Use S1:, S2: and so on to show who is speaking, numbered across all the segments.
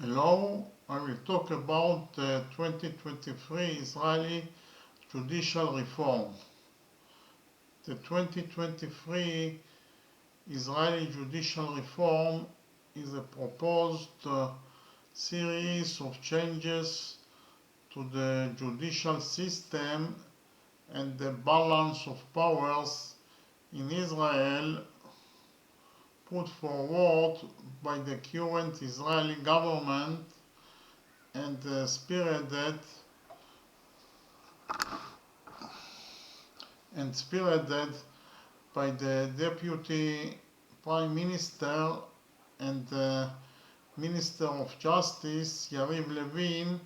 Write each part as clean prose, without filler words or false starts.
S1: Hello, I will talk about the 2023 Israeli judicial reform. The 2023 Israeli judicial reform is a proposed series of changes to the judicial system and the balance of powers in Israel put forward by the current Israeli government and spearheaded by the Deputy Prime Minister and Minister of Justice Yariv Levin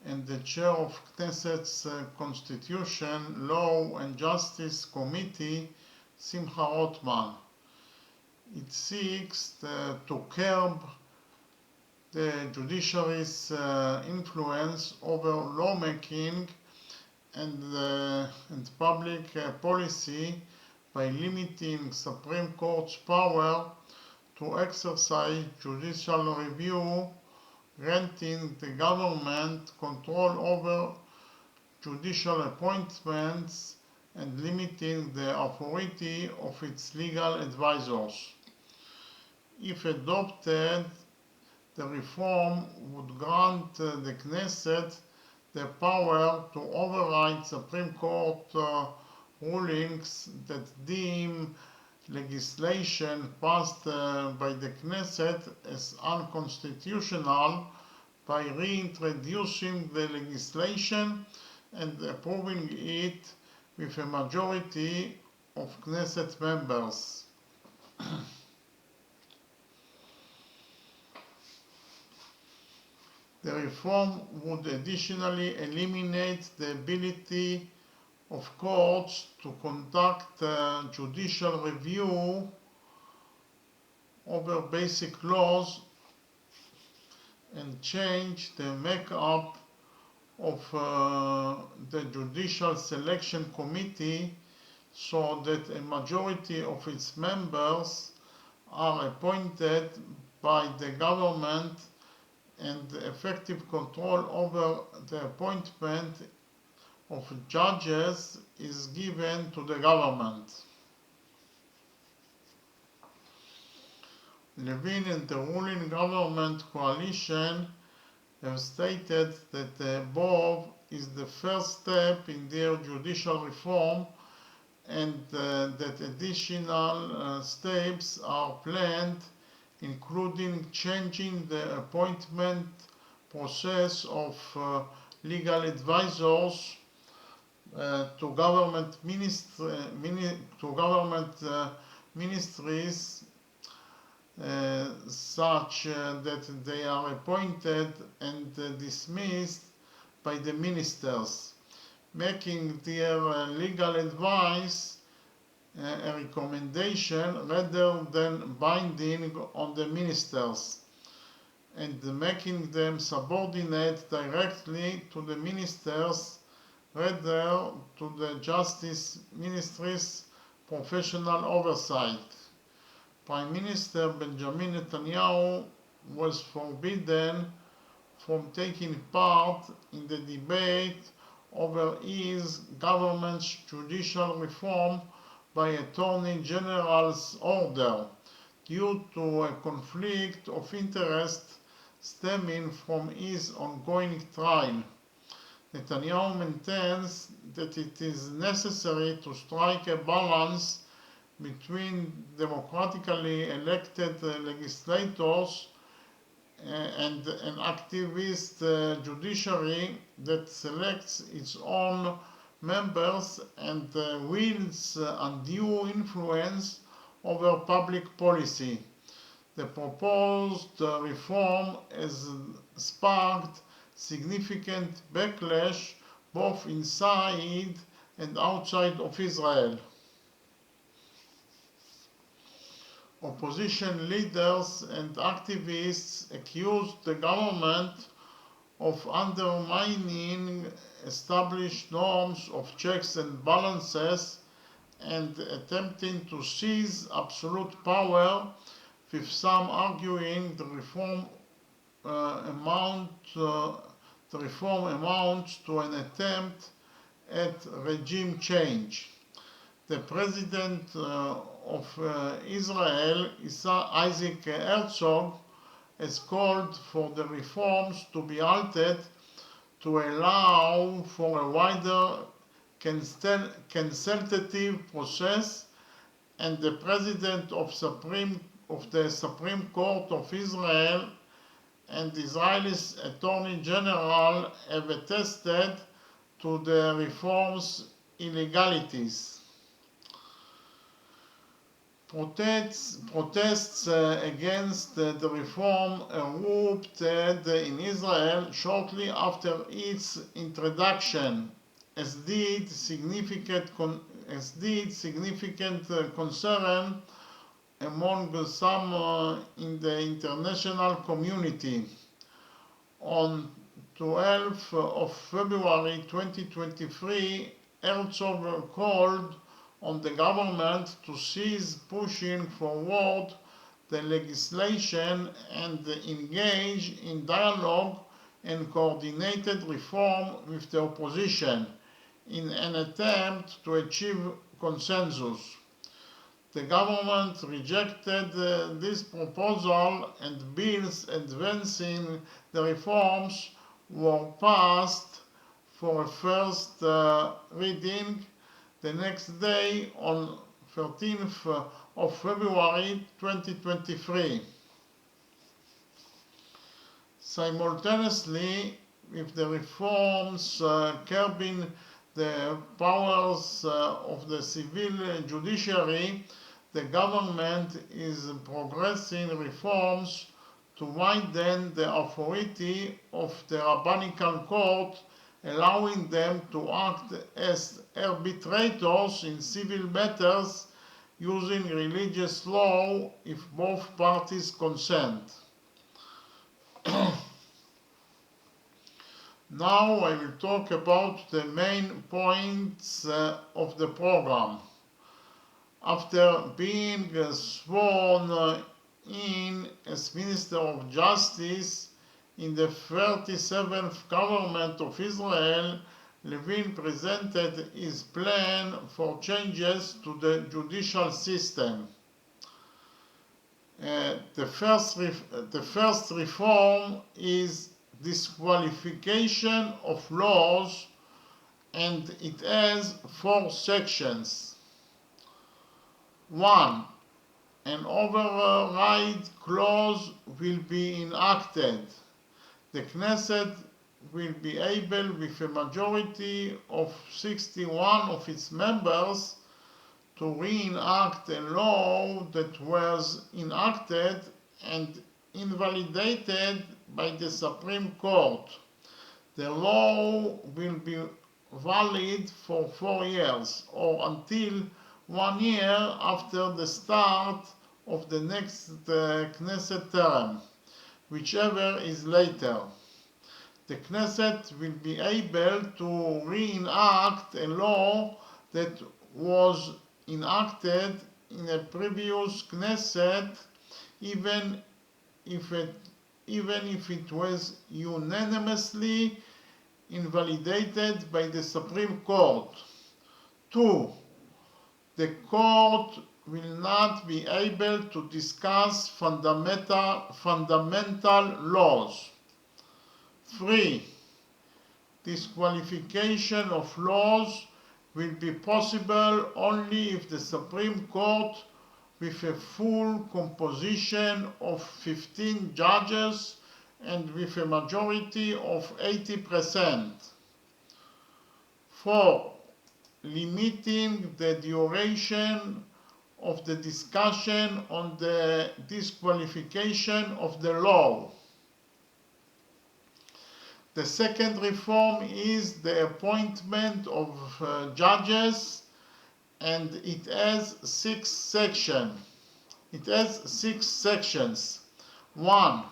S1: and the Chair of Knesset's Constitution, Law and Justice Committee, Simcha Rotman. It seeks to curb the judiciary's influence over lawmaking and public policy by limiting Supreme Court's power to exercise judicial review, granting the government control over judicial appointments, and limiting the authority of its legal advisors. If adopted, the reform would grant the Knesset the power to override Supreme Court rulings that deem legislation passed by the Knesset as unconstitutional by reintroducing the legislation and approving it with a majority of Knesset members. The reform would additionally eliminate the ability of courts to conduct judicial review over basic laws and change the makeup of the Judicial Selection Committee so that a majority of its members are appointed by the government and effective control over the appointment of judges is given to the government. Levin and the ruling government coalition have stated that the above is the first step in their judicial reform and that additional steps are planned, including changing the appointment process of legal advisors to government ministries such that they are appointed and dismissed by the ministers, making their legal advice a recommendation rather than binding on the ministers, and making them subordinate directly to the ministers rather to the Justice Ministry's professional oversight. Prime Minister Benjamin Netanyahu was forbidden from taking part in the debate over his government's judicial reform by Attorney General's order due to a conflict of interest stemming from his ongoing trial. Netanyahu maintains that it is necessary to strike a balance between democratically elected legislators and an activist judiciary that selects its own members and wields undue influence over public policy. The proposed reform has sparked significant backlash both inside and outside of Israel. Opposition leaders and activists accused the government of undermining established norms of checks and balances and attempting to seize absolute power, with some arguing the reform the reform amounts to an attempt at regime change. The president of Israel, Isaac Herzog, has called for the reforms to be altered to allow for a wider consultative process, and the president of the Supreme Court of Israel and Israel's Attorney General have attested to the reforms' illegalities. Protests against the reform erupted in Israel shortly after its introduction, as did significant concern among some in the international community. On 12th of February 2023, Herzog called on the government to cease pushing forward the legislation and engage in dialogue and coordinated reform with the opposition in an attempt to achieve consensus. The government rejected this proposal, and bills advancing the reforms were passed for a first reading the next day on 13th of February 2023. Simultaneously with the reforms curbing the powers of the civil judiciary, the government is progressing reforms to widen the authority of the rabbinical court, allowing them to act as arbitrators in civil matters using religious law if both parties consent. Now I will talk about the main points of the program. After being sworn in as Minister of Justice in the 37th government of Israel, Levin presented his plan for changes to the judicial system. The first reform is disqualification of laws, and it has 4 sections. 1. An override clause will be enacted. The Knesset will be able, with a majority of 61 of its members, to reenact a law that was enacted and invalidated by the Supreme Court. The law will be valid for 4 years, or until 1 year after the start of the next Knesset term, whichever is later. The Knesset will be able to reenact a law that was enacted in a previous Knesset, even if it was unanimously invalidated by the Supreme Court. 2. The court will not be able to discuss fundamental laws. 3. Disqualification of laws will be possible only if the Supreme Court, with a full composition of 15 judges and with a majority of 80%. 4. Limiting the duration of the discussion on the disqualification of the law. The second reform is the appointment of judges, and it has 6 sections. 1.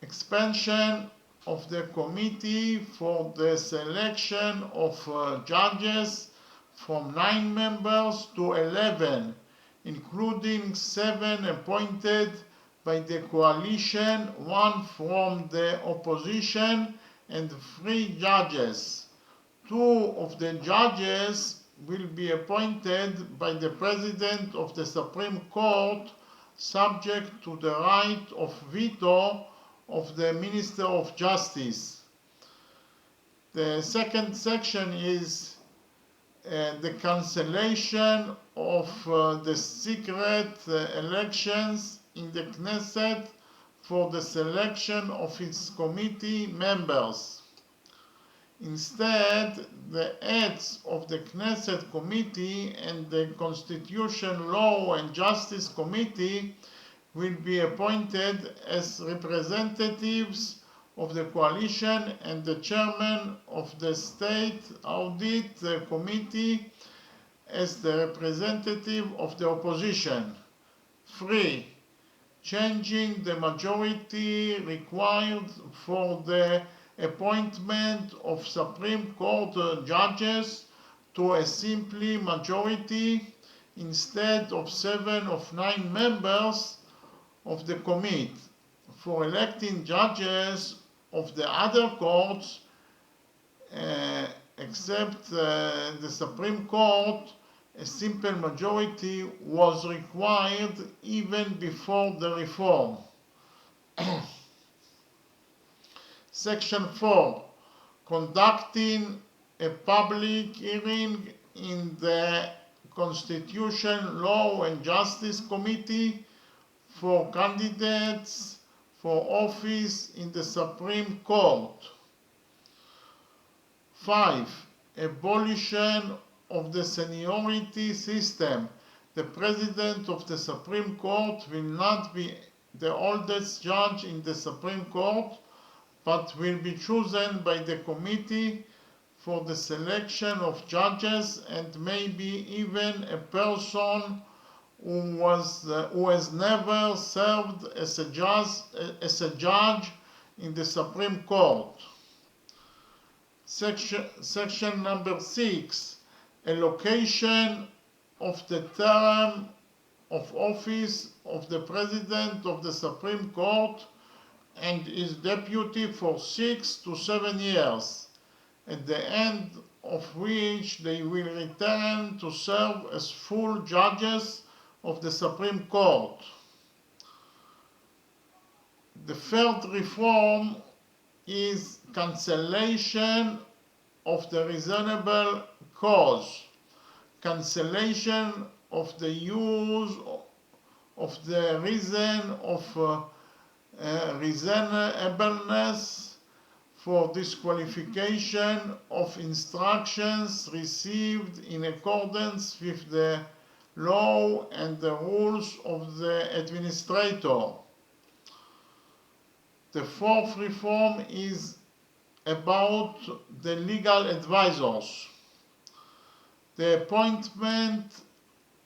S1: Expansion of the committee for the selection of judges from 9 members to 11, including 7 appointed by the coalition, 1 from the opposition, and 3 judges. 2 of the judges will be appointed by the President of the Supreme Court, subject to the right of veto of the Minister of Justice. The second section is the cancellation of the secret elections in the Knesset for the selection of its committee members. Instead, the heads of the Knesset Committee and the Constitution, Law and Justice Committee will be appointed as representatives of the coalition, and the chairman of the State Audit Committee as the representative of the opposition. 3. Changing the majority required for the appointment of Supreme Court judges to a simple majority instead of 7 of 9 members of the committee. For electing judges of the other courts, except the Supreme Court, a simple majority was required even before the reform. Section 4. Conducting a public hearing in the Constitution, Law and Justice Committee for candidates for office in the Supreme Court. 5. Abolition of the seniority system. The President of the Supreme Court will not be the oldest judge in the Supreme Court, but will be chosen by the committee for the selection of judges, and maybe even a person who has never served as a judge in the Supreme Court. Section number 6. Allocation of the term of office of the President of the Supreme Court and his deputy for 6 to 7 years, at the end of which they will return to serve as full judges of the Supreme Court. The third reform is cancellation of the reasonable cause, cancellation of the use of the reason of reasonableness for disqualification of instructions received in accordance with the law and the rules of the administrator. The fourth reform is about the legal advisors. The appointment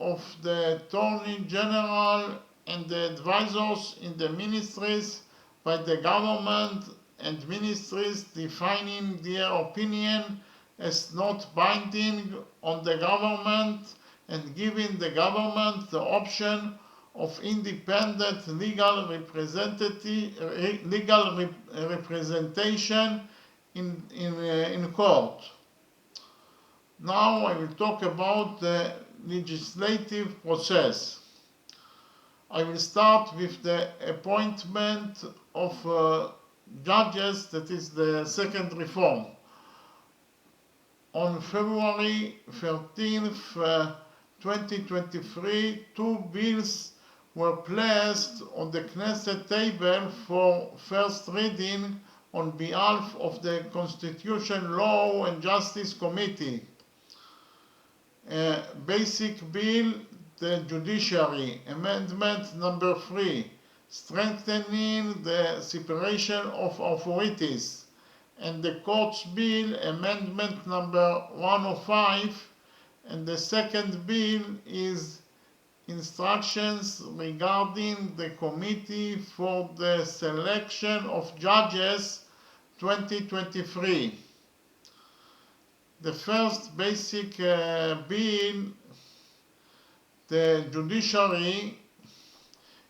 S1: of the Attorney General and the advisors in the ministries by the government, and ministries defining their opinion as not binding on the government and giving the government the option of independent legal representation in court. Now I will talk about the legislative process. I will start with the appointment of judges, that is the second reform. On February 13th, 2023, 2 bills were placed on the Knesset table for first reading on behalf of the Constitution, Law and Justice Committee. Basic bill, the Judiciary, Amendment number 3, strengthening the separation of authorities, and the Courts Bill, Amendment number 105, and the second bill is instructions regarding the Committee for the Selection of Judges 2023. The first basic bill, the Judiciary,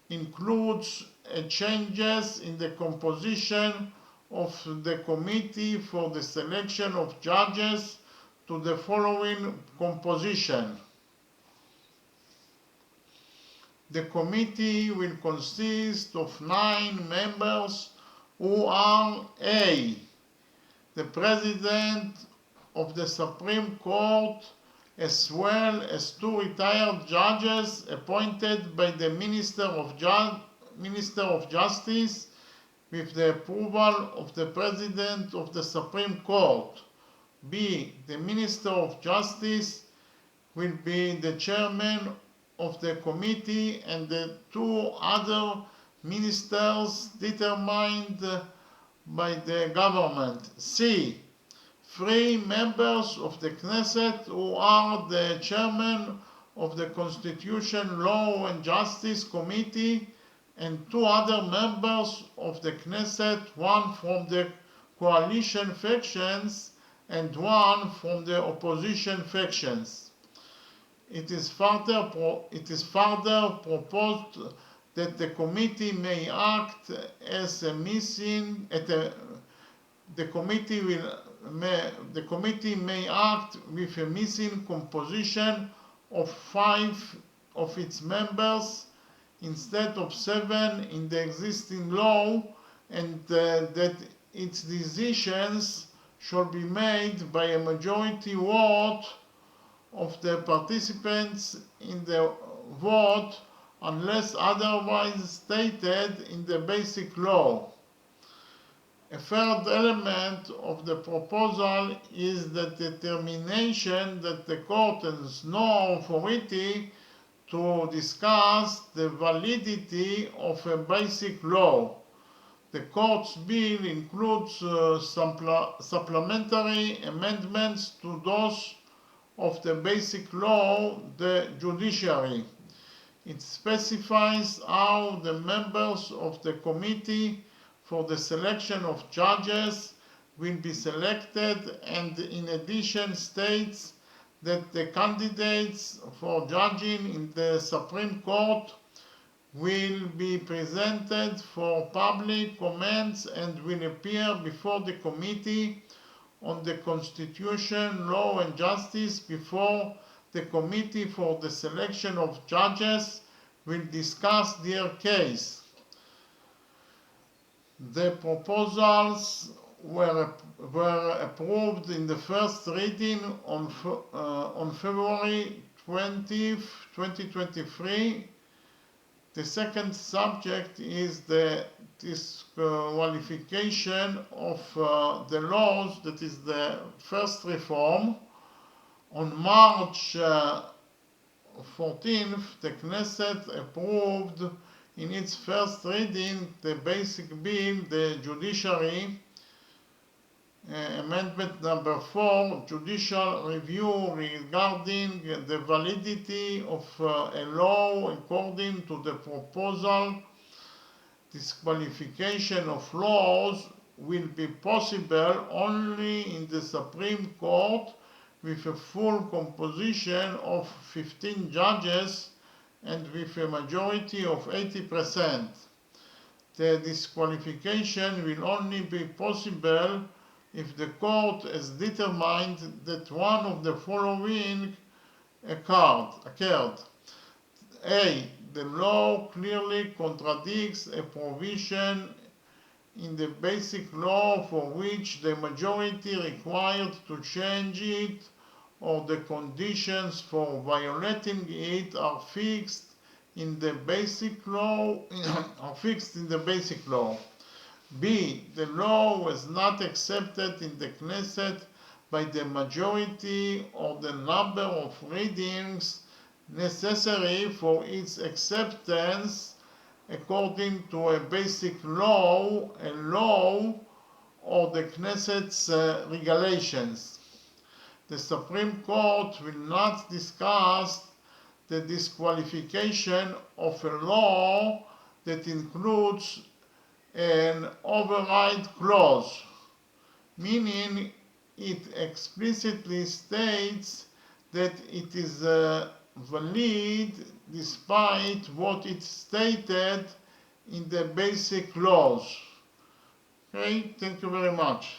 S1: includes changes in the composition of the committee for the selection of judges to the following composition. The committee will consist of 9 members who are A. The President of the Supreme Court, as well as 2 retired judges appointed by the Minister of Justice with the approval of the President of the Supreme Court. B. The Minister of Justice will be the chairman of the committee, and the 2 other ministers determined by the government. C. 3 members of the Knesset who are the chairman of the Constitution, Law and Justice Committee, and 2 other members of the Knesset, 1 from the coalition factions and 1 from the opposition factions. It is further proposed that the committee may act as a the committee may act with a missing composition of 5 of its members instead of 7 in the existing law, and that its decisions shall be made by a majority vote of the participants in the vote unless otherwise stated in the basic law. A third element of the proposal is the determination that the court has no authority to discuss the validity of a basic law. The court's bill includes supplementary amendments to those of the basic law, the judiciary. It specifies how the members of the committee for the selection of judges will be selected, and in addition states that the candidates for judging in the Supreme Court will be presented for public comments and will appear before the Committee on the Constitution, Law and Justice before the Committee for the Selection of Judges will discuss their case. The proposals were approved in the first reading on February 20, 2023. The second subject is the disqualification of the laws, that is the first reform. On March 14th, the Knesset approved in its first reading the basic bill, the judiciary, amendment number 4, judicial review regarding the validity of a law according to the proposal. Disqualification of laws will be possible only in the Supreme Court with a full composition of 15 judges and with a majority of 80%. The disqualification will only be possible if the court has determined that one of the following occurred. A. The law clearly contradicts a provision in the basic law for which the majority required to change it or the conditions for violating it are fixed in the basic law. B. The law was not accepted in the Knesset by the majority or the number of readings necessary for its acceptance according to a basic law, a law, or the Knesset's regulations. The Supreme Court will not discuss the disqualification of a law that includes an override clause, meaning it explicitly states that it is valid despite what it stated in the basic laws. Okay, thank you very much.